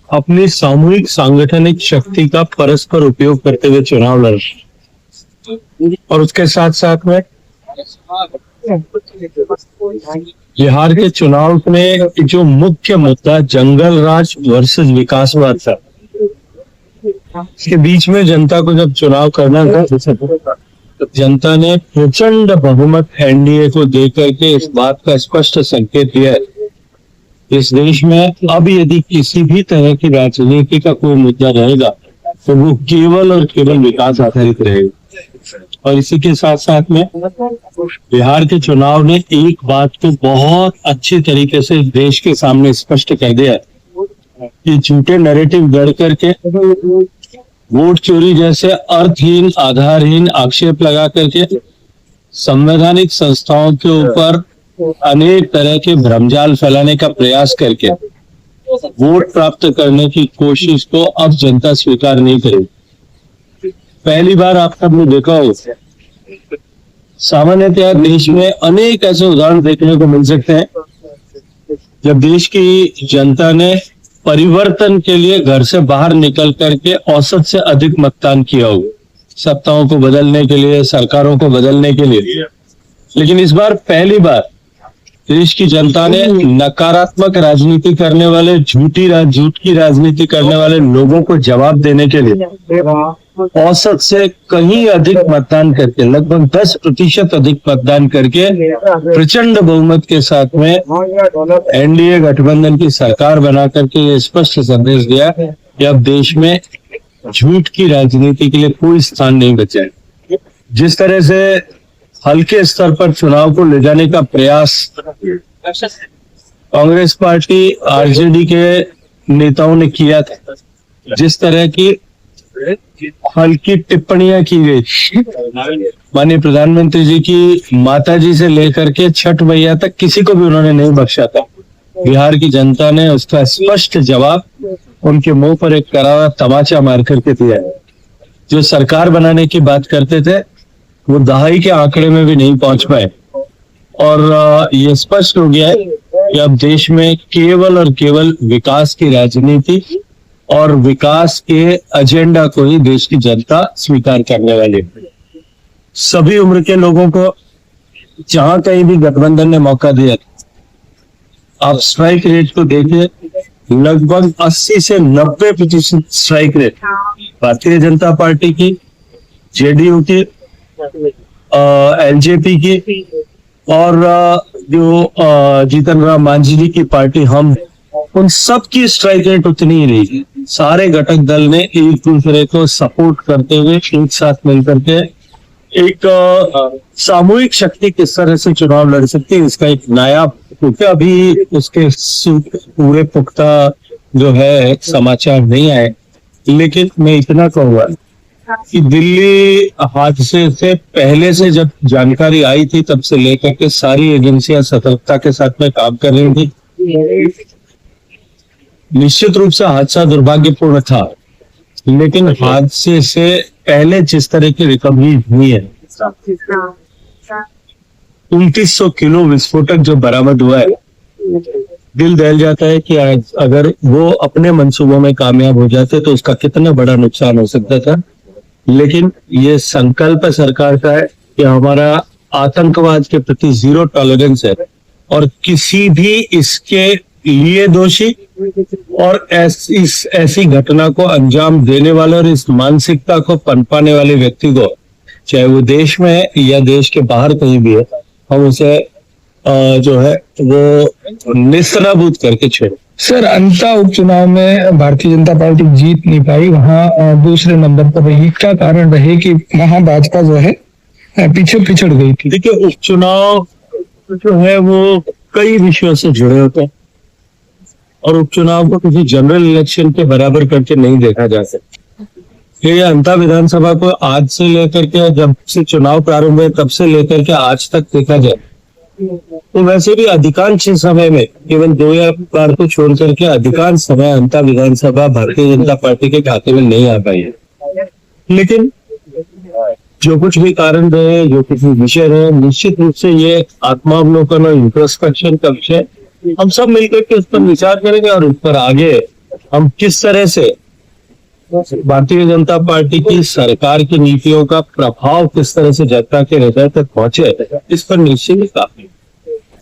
अपनी सामूहिक सांगठनिक शक्ति का परस्पर उपयोग करते हुए चुनाव लड़ और उसके साथ साथ में बिहार के चुनाव में जो मुख्य मुद्दा जंगल राज वर्सेस विकासवाद था, इसके बीच में जनता को जब चुनाव करना था तो जनता ने प्रचंड बहुमत एनडीए को देकर के इस बात का स्पष्ट संकेत दिया है, इस देश में अब यदि किसी भी तरह की राजनीति का कोई मुद्दा रहेगा तो वो केवल और केवल विकास आधारित रहेगा। और इसी के साथ साथ में बिहार के चुनाव ने एक बात को बहुत अच्छी तरीके से देश के सामने स्पष्ट कर दिया है कि झूठे नैरेटिव गढ़ करके वोट चोरी जैसे अर्थहीन आधारहीन आक्षेप लगा करके संवैधानिक संस्थाओं के ऊपर अनेक तरह के भ्रमजाल फैलाने का प्रयास करके वोट प्राप्त करने की कोशिश को अब जनता स्वीकार नहीं करेगी। पहली बार आप सबने देखा हो, सामान्यतः देश में अनेक ऐसे उदाहरण देखने को मिल सकते हैं जब देश की जनता ने परिवर्तन के लिए घर से बाहर निकल करके औसत से अधिक मतदान किया हो, सत्ताओं को बदलने के लिए, सरकारों को बदलने के लिए। लेकिन इस बार पहली बार देश की जनता ने नकारात्मक राजनीति करने वाले, झूठ की राजनीति करने वाले लोगों को जवाब देने के लिए औसत से कहीं अधिक मतदान करके, लगभग 10% अधिक मतदान करके प्रचंड बहुमत के साथ में एनडीए गठबंधन की सरकार बना करके ये स्पष्ट संदेश दिया कि अब देश में झूठ की राजनीति के लिए कोई स्थान नहीं बचा है। जिस तरह से हल्के स्तर पर चुनाव को ले जाने का प्रयास कांग्रेस पार्टी आरजेडी के नेताओं ने किया था, जिस तरह की हल्की टिप्पणियां की गई माननीय प्रधानमंत्री जी की माता जी से लेकर के छठ मैया तक, किसी को भी उन्होंने नहीं बख्शा था। बिहार की जनता ने उसका स्पष्ट जवाब उनके मुंह पर एक करारा तमाचा मार करके दिया है। जो सरकार बनाने की बात करते थे वो दहाई के आंकड़े में भी नहीं पहुंच पाए और ये स्पष्ट हो गया है कि अब देश में केवल और केवल विकास की राजनीति और विकास के एजेंडा को ही देश की जनता स्वीकार करने वाली है। सभी उम्र के लोगों को जहां कहीं भी गठबंधन ने मौका दिया, आप स्ट्राइक रेट को देखिए, लगभग 80 से 90% strike rate Bharatiya Janata party की, जेडीयू की, एलजेपी की और जो जीतन राम मांझी जी की पार्टी हम, उन सब की स्ट्राइक रेट उतनी ही रही। सारे घटक दल ने एक दूसरे को सपोर्ट करते हुए एक साथ मिलकर के एक सामूहिक शक्ति किस तरह से चुनाव लड़ सकती है, इसका एक नायाब, क्योंकि अभी उसके पूरे पुख्ता जो है समाचार नहीं आए। लेकिन मैं इतना कहूंगा कि दिल्ली हादसे से पहले से जब जानकारी आई थी तब से लेकर के सारी एजेंसियां सतर्कता के साथ में काम कर रही थी। निश्चित रूप से हादसा दुर्भाग्यपूर्ण था, लेकिन हादसे से पहले जिस तरह की रिकवरी हुई है, 2900 किलो विस्फोटक जो बरामद हुआ है, दिल दहल जाता है कि अगर वो अपने मंसूबों में कामयाब हो जाते तो उसका कितना बड़ा नुकसान हो सकता था। लेकिन ये संकल्प सरकार का है कि हमारा आतंकवाद के प्रति 0 टॉलरेंस है और किसी भी इसके लिए दोषी और ऐसी घटना को अंजाम देने वाले और इस मानसिकता को पनपाने वाले व्यक्ति को, चाहे वो देश में है या देश के बाहर कहीं भी है, हम उसे जो है वो निस्तानाबूद करके छोड़े। सर, अंता उपचुनाव में भारतीय जनता पार्टी जीत नहीं पाई, वहां दूसरे नंबर पर रही। क्या कारण रहे कि वहां भाजपा जो है पीछे पिछड़ गई थी? देखिए, उपचुनाव जो है वो कई विषयों से जुड़े होते हैं और उपचुनाव को किसी जनरल इलेक्शन के बराबर करके नहीं देखा जा सकता। ये अंता विधानसभा को आज से लेकर के, जब से चुनाव प्रारंभ हुए तब से लेकर के आज तक देखा जाए तो वैसे भी अधिकांश समय में केवल 2 या बार को छोड़ करके अधिकांश समय अंता विधानसभा भारतीय जनता पार्टी के खाते में नहीं आ पाई है। लेकिन जो कुछ भी कारण रहे, जो कुछ भी विषय रहे, निश्चित रूप से ये आत्मावलोकन और इंट्रोस्पेक्शन का विषय, हम सब मिलकर के उस पर विचार करेंगे और उस पर आगे हम किस तरह से भारतीय जनता पार्टी की सरकार की नीतियों का प्रभाव किस तरह से जनता के हृदय तक पहुंचे, इस पर निश्चित ही काफी